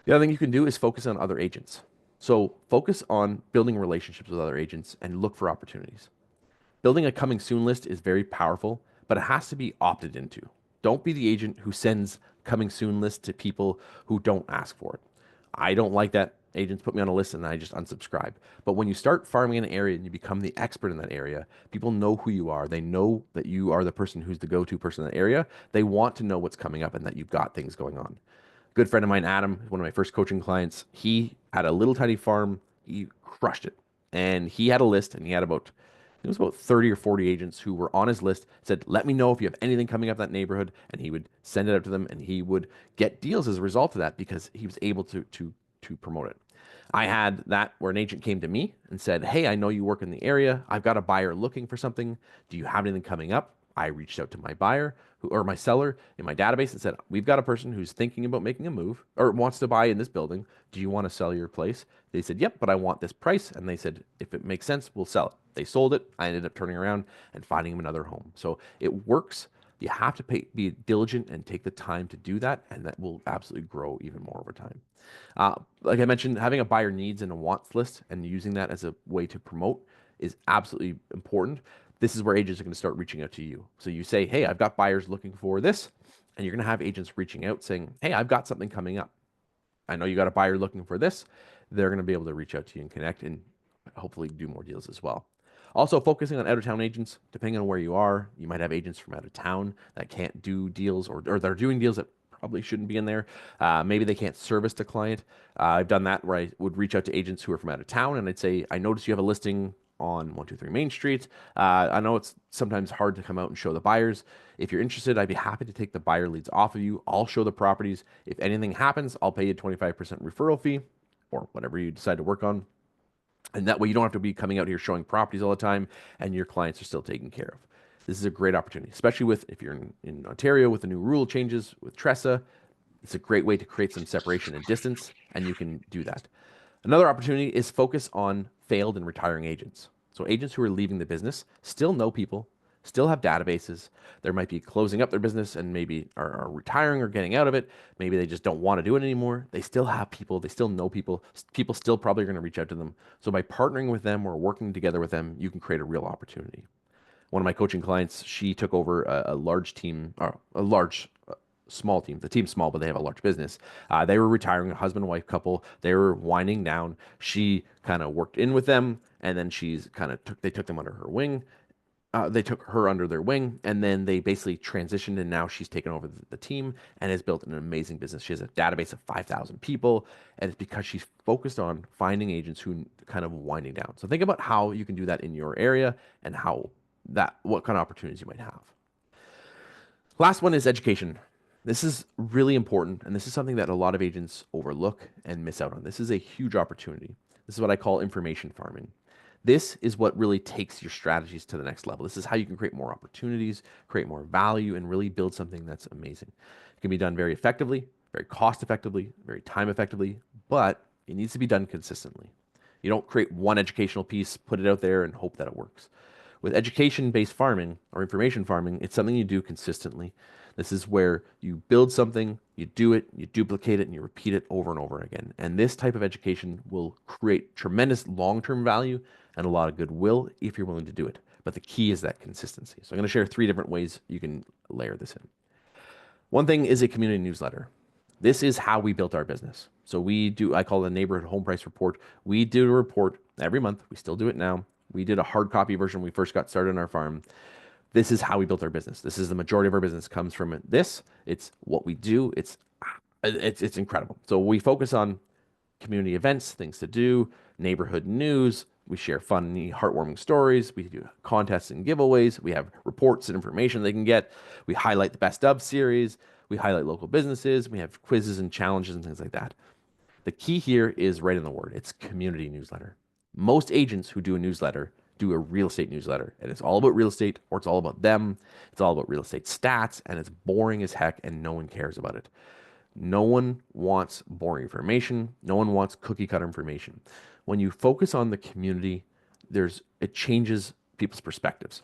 Speaker 2: The other thing you can do is focus on other agents. So focus on building relationships with other agents and look for opportunities. Building a coming soon list is very powerful, but it has to be opted into. Don't be the agent who sends coming soon lists to people who don't ask for it. I don't like that. Agents put me on a list and I just unsubscribe. But when you start farming in an area and you become the expert in that area, people know who you are. They know that you are the person who's the go-to person in that area. They want to know what's coming up and that you've got things going on. Good friend of mine, Adam, one of my first coaching clients, he had a little tiny farm. He crushed it. And he had a list, and he had it was about 30 or 40 agents who were on his list, said, "Let me know if you have anything coming up that neighborhood." And he would send it out to them, and he would get deals as a result of that because he was able to promote it. I had that where an agent came to me and said, "Hey, I know you work in the area. I've got a buyer looking for something. Do you have anything coming up?" I reached out to my buyer or my seller in my database and said, "We've got a person who's thinking about making a move or wants to buy in this building. Do you want to sell your place?" They said, "Yep, but I want this price." And they said, "If it makes sense, we'll sell it." They sold it. I ended up turning around and finding him another home. So it works. You have to be diligent and take the time to do that, and that will absolutely grow even more over time. Like I mentioned, having a buyer needs and a wants list and using that as a way to promote is absolutely important. This is where agents are going to start reaching out to you. So you say, "Hey, I've got buyers looking for this," and you're going to have agents reaching out saying, "Hey, I've got something coming up. I know you got a buyer looking for this." They're going to be able to reach out to you and connect and hopefully do more deals as well. Also, focusing on out of town agents, depending on where you are, you might have agents from out of town that can't do deals or they're doing deals that probably shouldn't be in there. Maybe they can't service the client. I've done that where I would reach out to agents who are from out of town and I'd say, "I noticed you have a listing on 123 Main Street. I know it's sometimes hard to come out and show the buyers. If you're interested, I'd be happy to take the buyer leads off of you. I'll show the properties. If anything happens, I'll pay you 25% referral fee or whatever you decide to work on. And that way you don't have to be coming out here showing properties all the time and your clients are still taken care of. This is a great opportunity, especially if you're in Ontario with the new rule changes with Tressa. It's a great way to create some separation and distance, and you can do that. Another opportunity is focus on failed and retiring agents. So agents who are leaving the business still know people, still have databases. There might be closing up their business and maybe are retiring or getting out of it. Maybe they just don't want to do it anymore. They still have people. They still know people. People still probably are going to reach out to them. So by partnering with them or working together with them, you can create a real opportunity. One of my coaching clients, she took over a large team, or a large small team. The team's small, but they have a large business. They were retiring, a husband and wife couple. They were winding down. She kind of worked in with them, and then they took them under her wing. They took her under their wing, and then they basically transitioned, and now she's taken over the team and has built an amazing business. She has a database of 5,000 people, and it's because she's focused on finding agents who kind of winding down. So think about how you can do that in your area and what kind of opportunities you might have. Last one is education. This is really important, and this is something that a lot of agents overlook and miss out on. This is a huge opportunity. This is what I call information farming. This is what really takes your strategies to the next level. This is how you can create more opportunities, create more value, and really build something that's amazing. It can be done very effectively, very cost effectively, very time effectively, but it needs to be done consistently. You don't create one educational piece, put it out there, and hope that it works. With education-based farming or information farming, it's something you do consistently. This is where you build something, you do it, you duplicate it, and you repeat it over and over again. And this type of education will create tremendous long-term value and a lot of goodwill if you're willing to do it. But the key is that consistency. So I'm going to share 3 different ways you can layer this in. One thing is a community newsletter. This is how we built our business. So I call it a neighborhood home price report. We do a report every month. We still do it now. We did a hard copy version when we first got started on our farm. This is how we built our business. This is the majority of our business comes from this. It's what we do. It's incredible. So we focus on community events, things to do, neighborhood news. We share funny, heartwarming stories. We do contests and giveaways. We have reports and information they can get. We highlight the best of series. We highlight local businesses. We have quizzes and challenges and things like that. The key here is right in the word. It's community newsletter. Most agents who do a newsletter do a real estate newsletter, and it's all about real estate, or it's all about them. It's all about real estate stats, and it's boring as heck, and no one cares about it. No one wants boring information. No one wants cookie cutter information. When you focus on the community, it changes people's perspectives.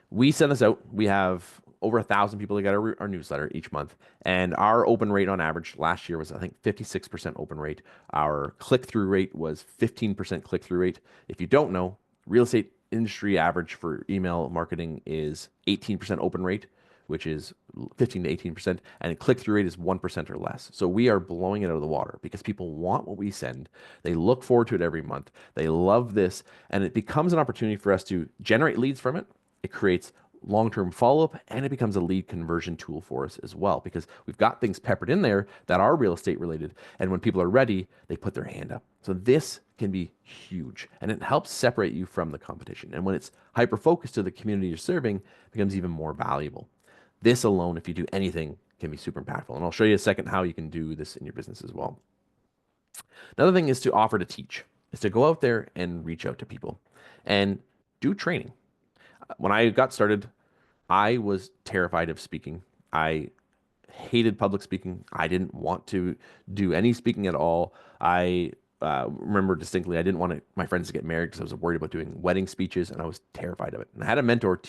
Speaker 2: We send this out. We have over 1,000 people that get our newsletter each month. And our open rate on average last year was, I think, 56% open rate. Our click-through rate was 15% click-through rate. If you don't know, real estate industry average for email marketing is 18% open rate, which is 15 to 18%, and click-through rate is 1% or less. So we are blowing it out of the water because people want what we send. They look forward to it every month. They love this, and it becomes an opportunity for us to generate leads from it. It creates long-term follow-up, and it becomes a lead conversion tool for us as well because we've got things peppered in there that are real estate related, and when people are ready, they put their hand up. So this can be huge, and it helps separate you from the competition. And when it's hyper-focused to the community you're serving, it becomes even more valuable. This alone, if you do anything, can be super impactful. And I'll show you a second how you can do this in your business as well. Another thing is to offer to teach, is to go out there and reach out to people and do training. When I got started, I was terrified of speaking. I hated public speaking. I didn't want to do any speaking at all. I remember distinctly, I didn't want my friends to get married because I was worried about doing wedding speeches, and I was terrified of it. And I had a mentor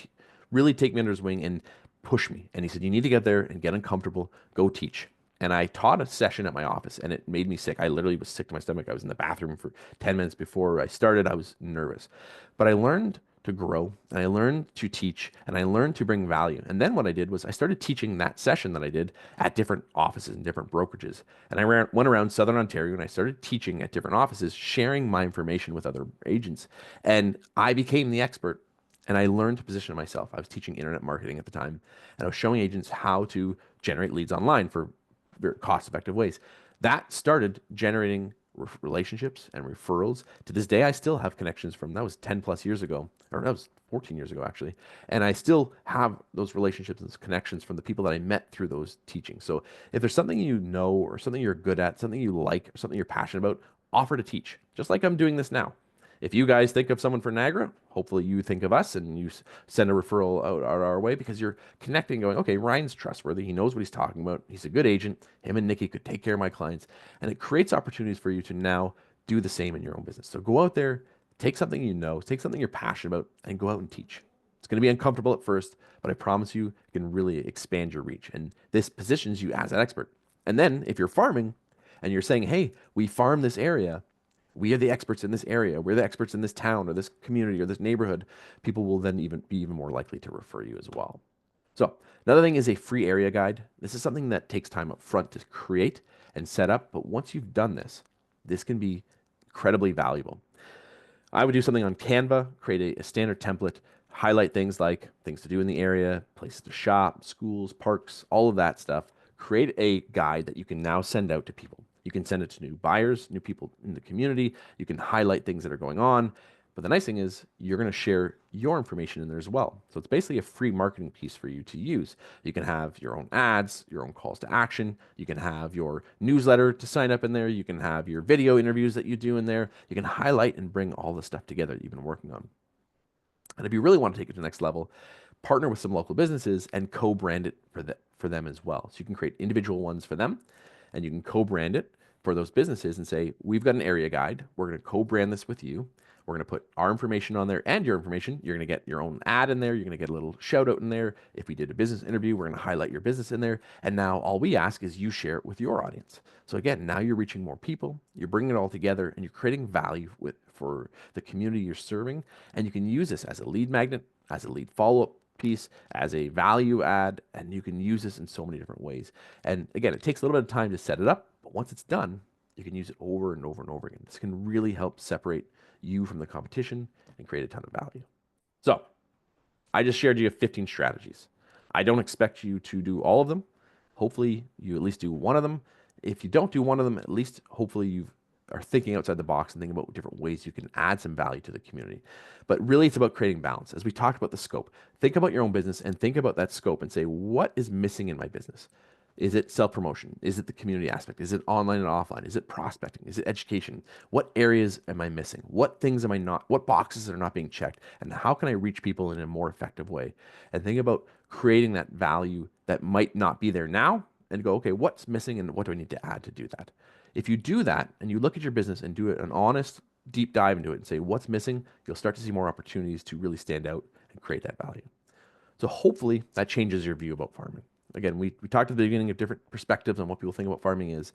Speaker 2: really take me under his wing and push me. And he said, you need to get there and get uncomfortable, go teach. And I taught a session at my office, and it made me sick. I literally was sick to my stomach. I was in the bathroom for 10 minutes before I started. I was nervous. But I learned to grow, and I learned to teach, and I learned to bring value. And then what I did was I started teaching that session that I did at different offices and different brokerages. And I went around Southern Ontario, and I started teaching at different offices, sharing my information with other agents. And I became the expert, and I learned to position myself. I was teaching internet marketing at the time, and I was showing agents how to generate leads online for very cost-effective ways. That started generating relationships and referrals. To this day, I still have connections from that was 10 plus years ago, or that was 14 years ago actually. And I still have those relationships and those connections from the people that I met through those teachings. So if there's something you know or something you're good at, something you like, or something you're passionate about, offer to teach, just like I'm doing this now. If you guys think of someone for Niagara, hopefully you think of us and you send a referral out our way because you're connecting, going, okay, Ryan's trustworthy. He knows what he's talking about. He's a good agent. Him and Nikki could take care of my clients. And it creates opportunities for you to now do the same in your own business. So go out there, take something you know, take something you're passionate about, and go out and teach. It's going to be uncomfortable at first, but I promise you, you can really expand your reach. And this positions you as an expert. And then if you're farming and you're saying, hey, we farm this area, we are the experts in this area, we're the experts in this town or this community or this neighborhood, people will then be even more likely to refer you as well. So another thing is a free area guide. This is something that takes time up front to create and set up, but once you've done this, this can be incredibly valuable. I would do something on Canva, create a standard template, highlight things like things to do in the area, places to shop, schools, parks, all of that stuff. Create a guide that you can now send out to people. You can send it to new buyers, new people in the community. You can highlight things that are going on. But the nice thing is you're going to share your information in there as well. So it's basically a free marketing piece for you to use. You can have your own ads, your own calls to action. You can have your newsletter to sign up in there. You can have your video interviews that you do in there. You can highlight and bring all the stuff together that you've been working on. And if you really want to take it to the next level, partner with some local businesses and co-brand it for them as well. So you can create individual ones for them and you can co-brand it for those businesses and say, we've got an area guide. We're going to co-brand this with you. We're going to put our information on there and your information. You're going to get your own ad in there. You're going to get a little shout out in there. If we did a business interview, we're going to highlight your business in there. And now all we ask is you share it with your audience. So again, now you're reaching more people. You're bringing it all together and you're creating value for the community you're serving. And you can use this as a lead magnet, as a lead follow-up piece, as a value add, and you can use this in so many different ways. And again, it takes a little bit of time to set it up, but once it's done, you can use it over and over and over again. This can really help separate you from the competition and create a ton of value. So I just shared you 15 strategies. I don't expect you to do all of them. Hopefully you at least do one of them. If you don't do one of them, at least hopefully you are thinking outside the box and thinking about different ways you can add some value to the community. But really it's about creating balance. As we talked about the scope, think about your own business and think about that scope and say, what is missing in my business? Is it self-promotion? Is it the community aspect? Is it online and offline? Is it prospecting? Is it education? What areas am I missing? What things am I not, what boxes are not being checked? And how can I reach people in a more effective way? And think about creating that value that might not be there now and go, okay, what's missing and what do I need to add to do that? If you do that and you look at your business and do an honest deep dive into it and say what's missing, you'll start to see more opportunities to really stand out and create that value. So hopefully that changes your view about farming. Again, we talked at the beginning of different perspectives on what people think about farming is.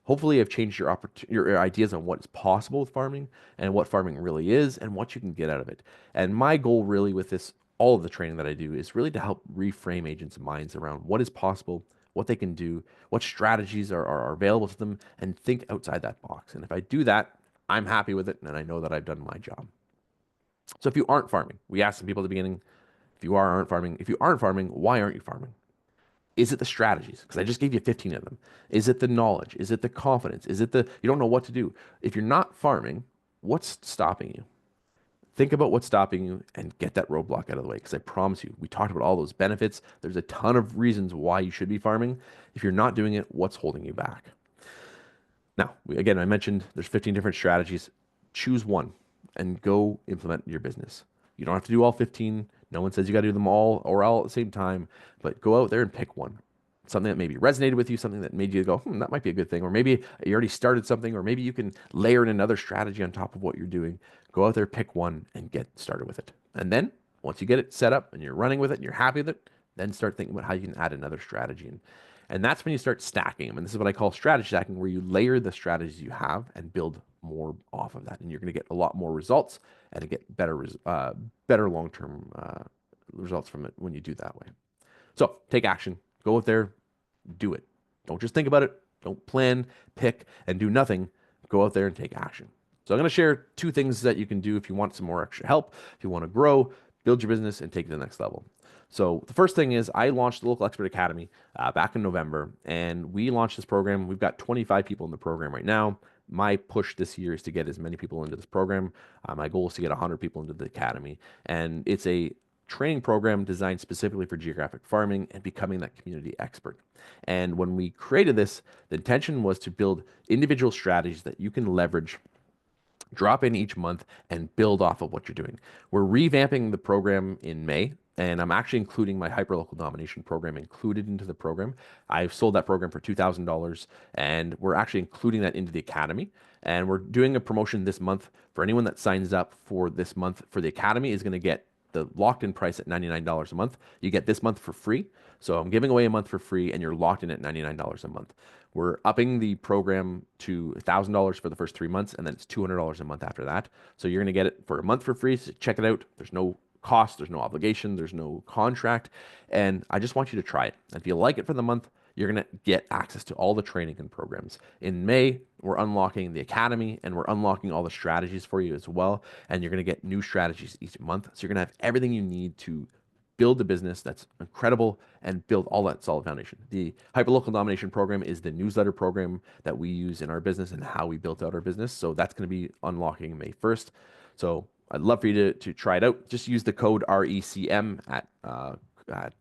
Speaker 2: Hopefully I've changed your ideas on what is possible with farming and what farming really is and what you can get out of it. And my goal really with this, all of the training that I do is really to help reframe agents' minds around what is possible, what they can do, what strategies are available to them, and think outside that box. And if I do that, I'm happy with it and I know that I've done my job. So if you aren't farming, we asked some people at the beginning, if you aren't farming, why aren't you farming? Is it the strategies? Because I just gave you 15 of them. Is it the knowledge? Is it the confidence? Is it the, you don't know what to do? If you're not farming, what's stopping you? Think about what's stopping you and get that roadblock out of the way. Because I promise you, we talked about all those benefits. There's a ton of reasons why you should be farming. If you're not doing it, what's holding you back? Now, again, I mentioned there's 15 different strategies. Choose one and go implement your business. You don't have to do all 15. No one says you got to do them all or all at the same time, but go out there and pick one. Something that maybe resonated with you, something that made you go, that might be a good thing. Or maybe you already started something, or maybe you can layer in another strategy on top of what you're doing. Go out there, pick one, and get started with it. And then once you get it set up and you're running with it and you're happy with it, then start thinking about how you can add another strategy. And that's when you start stacking them. And this is what I call strategy stacking, where you layer the strategies you have and build more off of that. And you're going to get a lot more results and get better long-term results from it when you do that way. So take action. Go out there, do it. Don't just think about it. Don't plan, pick, and do nothing. Go out there and take action. So I'm going to share 2 things that you can do if you want some more extra help, if you want to grow, build your business, and take it to the next level. So the first thing is I launched the Local Expert Academy back in November, and we launched this program. We've got 25 people in the program right now. My push this year is to get as many people into this program. My goal is to get 100 people into the academy. And it's a training program designed specifically for geographic farming and becoming that community expert. And when we created this, the intention was to build individual strategies that you can leverage, drop in each month, and build off of what you're doing. We're revamping the program in May, and I'm actually including my hyperlocal domination program included into the program. I've sold that program for $2,000, and we're actually including that into the academy. And we're doing a promotion this month for anyone that signs up for this month for the academy is going to get the locked-in price at $99 a month. You get this month for free. So I'm giving away a month for free, and you're locked in at $99 a month. We're upping the program to $1,000 for the first 3 months, and then it's $200 a month after that. So you're going to get it for a month for free. So check it out. There's no cost, there's no obligation, there's no contract. And I just want you to try it. If you like it for the month, you're going to get access to all the training and programs. In May, we're unlocking the academy and we're unlocking all the strategies for you as well. And you're going to get new strategies each month. So you're going to have everything you need to build a business that's incredible and build all that solid foundation. The Hyperlocal Domination program is the newsletter program that we use in our business and how we built out our business. So that's going to be unlocking May 1st. So I'd love for you to try it out. Just use the code RECM at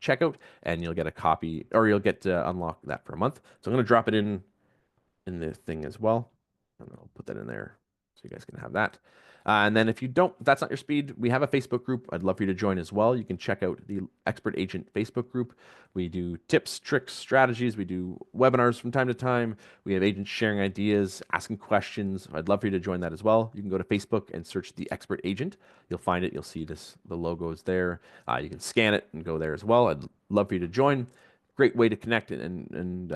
Speaker 2: checkout, and you'll get a copy, or you'll get to unlock that for a month. So I'm going to drop it in the thing as well, and I'll put that in there so you guys can have that. And then if that's not your speed, we have a Facebook group. I'd love for you to join as well. You can check out the Expert Agent Facebook group. We do tips, tricks, strategies. We do webinars from time to time. We have agents sharing ideas, asking questions. I'd love for you to join that as well. You can go to Facebook and search the Expert Agent. You'll find it. You'll see the logo is there. You can scan it and go there as well. I'd love for you to join. Great way to connect and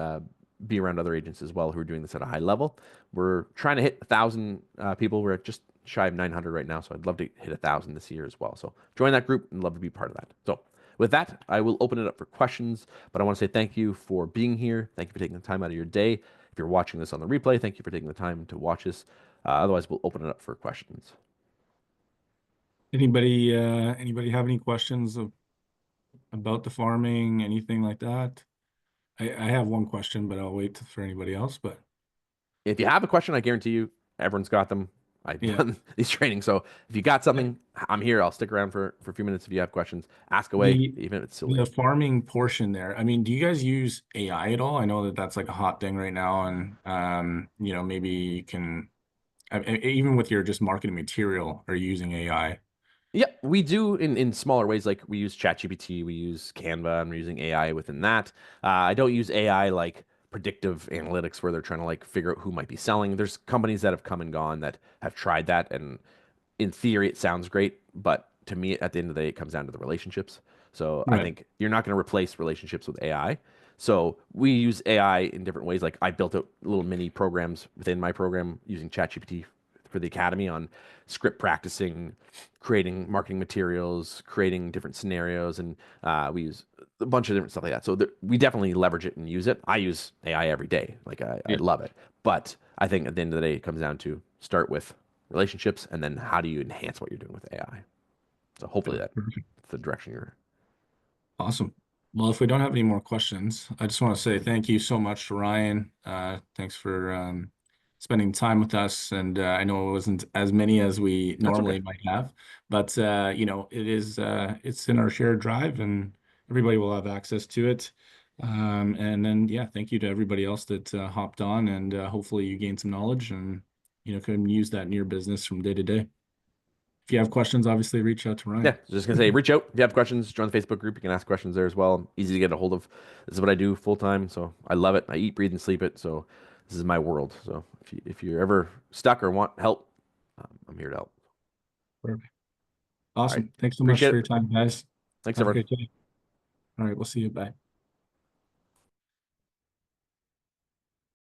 Speaker 2: be around other agents as well who are doing this at a high level. We're trying to hit 1,000 people. We're at just shy of 900 right now, so I'd love to hit 1,000 this year as well. So join that group and love to be part of that. So with that, I will open it up for questions, but I want to say thank you for being here. Thank you for taking the time out of your day. If you're watching this on the replay, thank you for taking the time to watch this. Otherwise, we'll open it up for questions.
Speaker 1: Anybody have any questions about the farming, anything like that? I have one question, but I'll wait for anybody else. But
Speaker 2: if you have a question, I guarantee you everyone's got them. I've done these trainings. So if you got something, I'm here. I'll stick around for a few minutes if you have questions. Ask away, even if it's silly.
Speaker 1: The farming portion there, I mean, do you guys use AI at all? I know that that's like a hot thing right now. And, maybe you can, even with your just marketing material, are you using AI?
Speaker 2: Yeah, we do in smaller ways. Like we use ChatGPT, we use Canva, and we're using AI within that. I don't use AI like predictive analytics where they're trying to like figure out who might be selling. There's companies that have come and gone that have tried that, and in theory it sounds great, but to me at the end of the day it comes down to the relationships. So I think you're not going to replace relationships with AI. So we use AI in different ways. Like I built out little mini programs within my program using ChatGPT for the academy on script practicing, creating marketing materials, creating different scenarios, and we use a bunch of different stuff like that. So we definitely leverage it and use it. I use AI every day. Like I love it. But I think at the end of the day, it comes down to start with relationships and then how do you enhance what you're doing with AI. So hopefully that's the direction you're.
Speaker 1: Awesome. Well, if we don't have any more questions, I just want to say thank you so much to Ryan. Thanks for spending time with us. And I know it wasn't as many as we normally might have, but it's in our shared drive and everybody will have access to it. And then, thank you to everybody else that hopped on, and hopefully you gained some knowledge and, can use that in your business from day to day. If you have questions, obviously reach out to Ryan.
Speaker 2: Yeah, just gonna say, reach out if you have questions. Join the Facebook group. You can ask questions there as well. I'm easy to get a hold of. This is what I do full time, so I love it. I eat, breathe, and sleep it. So this is my world. So if you're ever stuck or want help, I'm here to help.
Speaker 1: Perfect. Awesome.
Speaker 2: Right.
Speaker 1: Thanks so much for your time, guys.
Speaker 2: Thanks,
Speaker 1: Have
Speaker 2: everyone.
Speaker 1: a great day. All right, we'll see you. Bye.